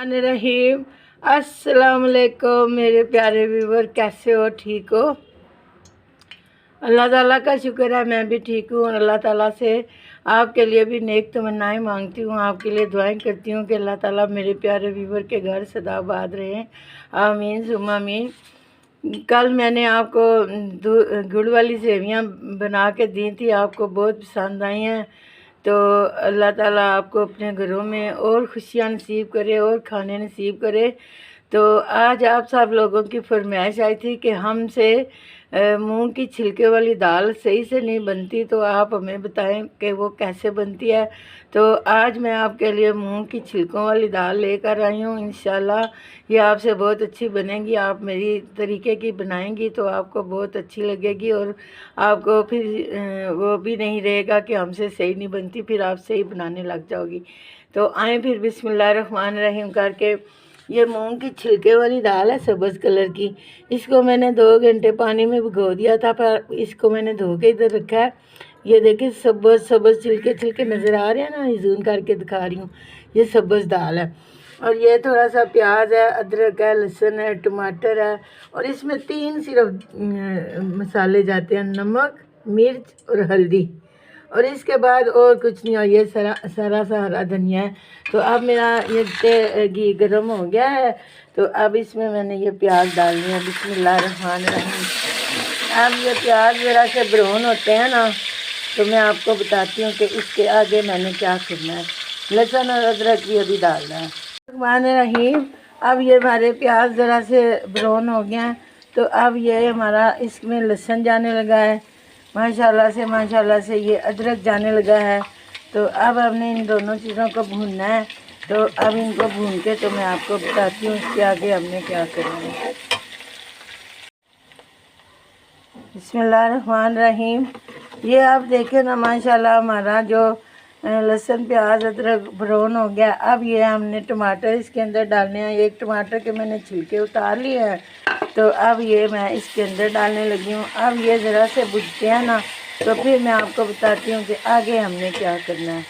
रहीम अस्सलाम वालेकुम मेरे प्यारे व्यूवर, कैसे हो? ठीक हो? अल्लाह ताला का शुक्र है, मैं भी ठीक हूँ। और अल्लाह ताला से आपके लिए भी नेक तमन्नाएं मांगती हूँ, आपके लिए दुआएं करती हूँ कि अल्लाह ताला मेरे प्यारे व्यूवर के घर सदाबाद रहें। आमीन सुम्मा आमीन। कल मैंने आपको गुड़ वाली सेवियाँ बना के दी थी, आपको बहुत पसंद आई हैं। तो अल्लाह ताला आपको अपने घरों में और खुशियाँ नसीब करे और खाने नसीब करे। तो आज आप सब लोगों की फरमाइश आई थी कि हमसे मूंग की छिलके वाली दाल सही से नहीं बनती, तो आप हमें बताएं कि वो कैसे बनती है। तो आज मैं आपके लिए मूंग की छिलकों वाली दाल लेकर आई हूँ। इंशाल्लाह ये आपसे बहुत अच्छी बनेगी। आप मेरी तरीके की बनाएंगी तो आपको बहुत अच्छी लगेगी और आपको फिर वो भी नहीं रहेगा कि हमसे सही नहीं बनती, फिर आप सही बनाने लग जाओगी। तो आए फिर बिस्मिल्लाहिर्रहमानिर्रहीम करके। ये मूंग की छिलके वाली दाल है सब्ज़ कलर की। इसको मैंने 2 घंटे पानी में भिगो दिया था, पर इसको मैंने धो के इधर रखा है। ये देखिए सब्ज़ सब्ज़ छिलके छिलके नज़र आ रहे हैं ना, जूम करके दिखा रही हूँ। ये सब्ज़ दाल है और ये थोड़ा सा प्याज है, अदरक है, लहसुन है, टमाटर है और इसमें 3 सिर्फ मसाले जाते हैं, नमक, मिर्च और हल्दी। और इसके बाद और कुछ नहीं। और ये सारा सा हरा धनिया है। तो अब मेरा ये घी गर्म हो गया है, तो अब इसमें मैंने ये प्याज डालनी है। बिस्मिल्लाहिर्रहमानिर्रहीम। अब ये प्याज ज़रा से ब्राउन होते हैं ना, तो मैं आपको बताती हूँ कि इसके आगे मैंने क्या करना है। लहसुन और अदरक भी अभी डालना है। रहमान। अब ये हमारे प्याज ज़रा से ब्राउन हो गया है, तो अब ये हमारा इसमें लहसुन जाने लगा है। माशाल्लाह से ये अदरक जाने लगा है। तो अब हमने इन दोनों चीज़ों को भूनना है। तो अब इनको भून के तो मैं आपको बताती हूँ इसके आगे हमने क्या करना है। बिस्मिल्लाहिर्रहमानिर्रहीम। ये आप देखें ना, माशाल्लाह हमारा जो लहसुन प्याज अदरक ब्राउन हो गया। अब ये हमने टमाटर इसके अंदर डालने हैं। एक टमाटर के मैंने छिलके उतार लिए हैं, तो अब ये मैं इसके अंदर डालने लगी हूँ। अब ये ज़रा से भुजते हैं ना, तो फिर मैं आपको बताती हूँ कि आगे हमने क्या करना है।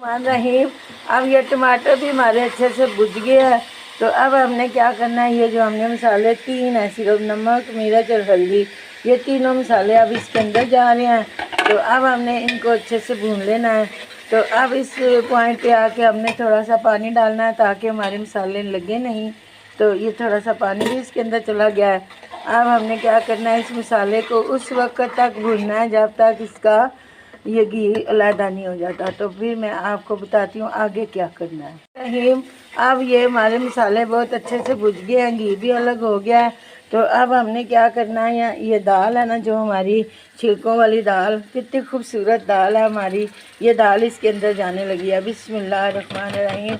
मान रहीम। अब ये टमाटर भी हमारे अच्छे से भुज गए हैं। तो अब हमने क्या करना है, ये जो हमने मसाले 3 है, सिर्फ नमक, मिर्च और हल्दी, ये तीनों मसाले अब इसके अंदर जा रहे हैं। तो अब हमने इनको अच्छे से भून लेना है। तो अब इस पॉइंट पे आके हमने थोड़ा सा पानी डालना है ताकि हमारे मसाले लगे नहीं। तो ये थोड़ा सा पानी भी इसके अंदर चला गया है। अब हमने क्या करना है, इस मसाले को उस वक्त तक भूनना है जब तक इसका ये घी अलहदा नहीं हो जाता। तो फिर मैं आपको बताती हूँ आगे क्या करना है। रहीम। अब ये हमारे मसाले बहुत अच्छे से भुज गए हैं, घी भी अलग हो गया है। तो अब हमने क्या करना है, ये दाल है ना, जो हमारी छिलकों वाली दाल, कितनी खूबसूरत दाल है हमारी, ये दाल इसके अंदर जाने लगी है। बिस्मिल्लाहिर्रहमानिर्रहीम।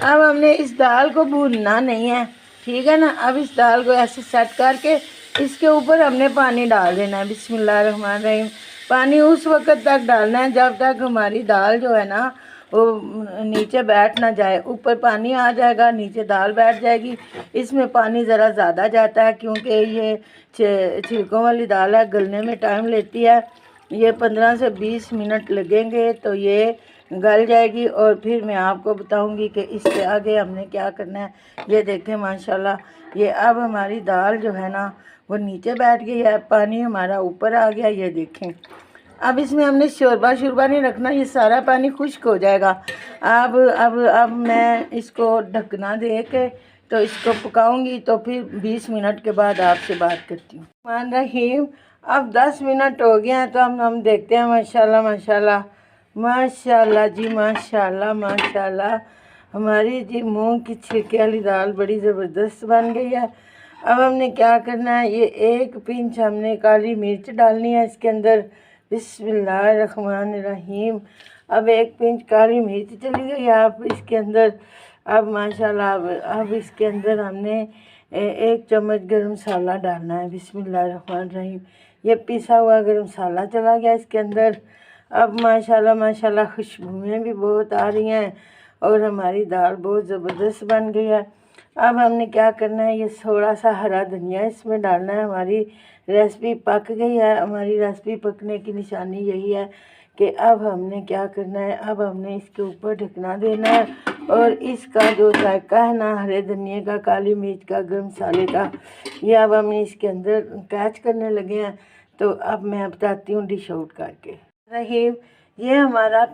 अब हमने इस दाल को भूनना नहीं है, ठीक है ना। अब इस दाल को ऐसे सेट करके इसके ऊपर हमने पानी डाल देना है। बिस्मिल्लाहिर्रहमानिर्रहीम। पानी उस वक्त तक डालना है जब तक हमारी दाल जो है ना वो नीचे बैठ ना जाए। ऊपर पानी आ जाएगा, नीचे दाल बैठ जाएगी। इसमें पानी ज़रा ज़्यादा जाता है क्योंकि ये छिलकों वाली दाल है, गलने में टाइम लेती है। ये 15 से 20 मिनट लगेंगे तो ये गल जाएगी। और फिर मैं आपको बताऊंगी कि इसके आगे हमने क्या करना है। ये देखें माशाल्लाह, ये अब हमारी दाल जो है ना वो नीचे बैठ गई है, पानी हमारा ऊपर आ गया। ये देखें, अब इसमें हमने शोरबा नहीं रखना, ये सारा पानी खुश्क हो जाएगा। अब मैं इसको ढकना दे के तो इसको पकाऊंगी। तो फिर 20 मिनट के बाद आपसे बात करती हूँ। मान रहीम। अब 10 मिनट हो गए हैं, तो हम देखते हैं। माशाल्लाह माशाल्लाह माशाल्लाह जी, माशाल्लाह हमारी जी मूंग की छिलके वाली दाल बड़ी ज़बरदस्त बन गई है। अब हमने क्या करना है, ये 1 पिंच हमने काली मिर्च डालनी है इसके अंदर। बिस्मिल्लाहिर्रहमानिर्रहीम। अब 1 पिंच काली मिर्च चली गई आप इसके अंदर। अब माशाल्लाह अब इसके अंदर हमने 1 चम्मच गरम मसाला डालना है। बिस्मिल्लाहिर्रहमानिर्रहीम। ये पिसा हुआ गरम मसाला चला गया इसके अंदर। अब माशाल्लाह खुशबुएँ भी बहुत आ रही हैं और हमारी दाल बहुत ज़बरदस्त बन गई है। अब हमने क्या करना है, ये थोड़ा सा हरा धनिया इसमें डालना है। हमारी रेसिपी पक गई है। हमारी रेसिपी पकने की निशानी यही है कि अब हमने क्या करना है, अब हमने इसके ऊपर ढकना देना है और इसका जो जायका है ना, हरे धनिए का, काली मिर्च का, गर्म मसाले का, ये अब हम इसके अंदर कैच करने लगे हैं। तो अब मैं बताती हूँ डिश आउट करके। रहीम, ये हमारा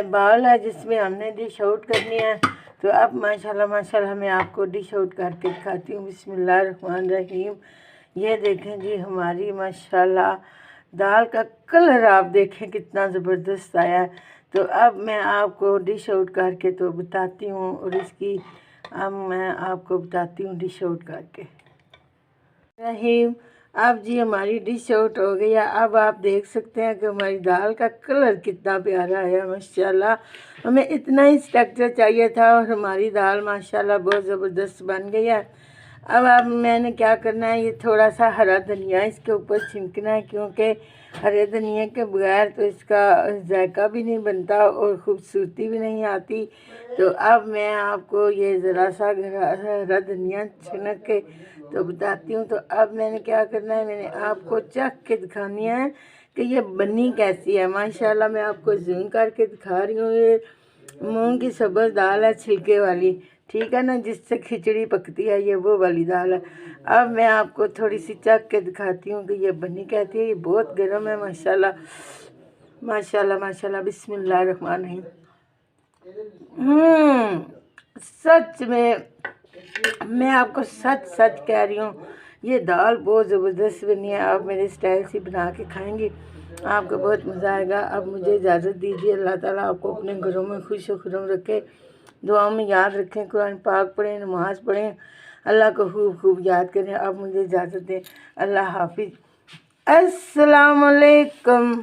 बाउल है जिसमें हमने डिश आउट करनी है। तो अब माशाल्लाह माशाल्लाह मैं आपको डिश आउट करके दिखाती हूँ। बिस्मिल्लाहिर्रहमानिर्रहीम। ये देखें जी हमारी माशाल्लाह दाल का कलर आप देखें कितना ज़बरदस्त आया है। तो अब मैं आपको डिश आउट करके तो बताती हूँ, और इसकी अब मैं आपको बताती हूँ डिश आउट करके। रहीम, अब जी हमारी डिश आउट हो गई है। अब आप देख सकते हैं कि हमारी दाल का कलर कितना प्यारा है माशाल्लाह। हमें इतना ही स्ट्रक्चर चाहिए था और हमारी दाल माशाल्लाह बहुत ज़बरदस्त बन गई है। अब मैंने क्या करना है, ये थोड़ा सा हरा धनिया इसके ऊपर छिड़कना है, क्योंकि हरे धनिया के बगैर तो इसका जायका भी नहीं बनता और ख़ूबसूरती भी नहीं आती। तो अब मैं आपको ये ज़रा सा हरा धनिया छिड़क के तो बताती हूँ। तो अब मैंने क्या करना है, मैंने आपको चख के दिखानी है कि ये बनी कैसी है। माशाल्लाह मैं आपको जूम करके दिखा रही हूँ। ये मूंग की सब्ज़ दाल है, छिलके वाली, ठीक है ना, जिससे खिचड़ी पकती है, ये वो वाली दाल है। अब मैं आपको थोड़ी सी चख के दिखाती हूँ कि ये बनी कहती है। ये बहुत गर्म है माशाल्लाह माशाल्लाह माशाल्लाह। बिस्मिल्लाहिर्रहमानिर्रहीम। सच में मैं आपको सच सच कह रही हूँ, ये दाल बहुत ज़बरदस्त बनी है। आप मेरे स्टाइल से बना के खाएंगे, आपको बहुत मज़ा आएगा। अब मुझे इजाज़त दीजिए। अल्लाह ताला आपको अपने घरों में खुश और खुरम रखे, दुआओं में याद रखें, कुरान पाक पढ़ें, नमाज़ पढ़ें, अल्लाह को खूब खूब याद करें। अब मुझे इजाज़त दें। अल्लाह हाफिज़। अस्सलाम वालेकुम।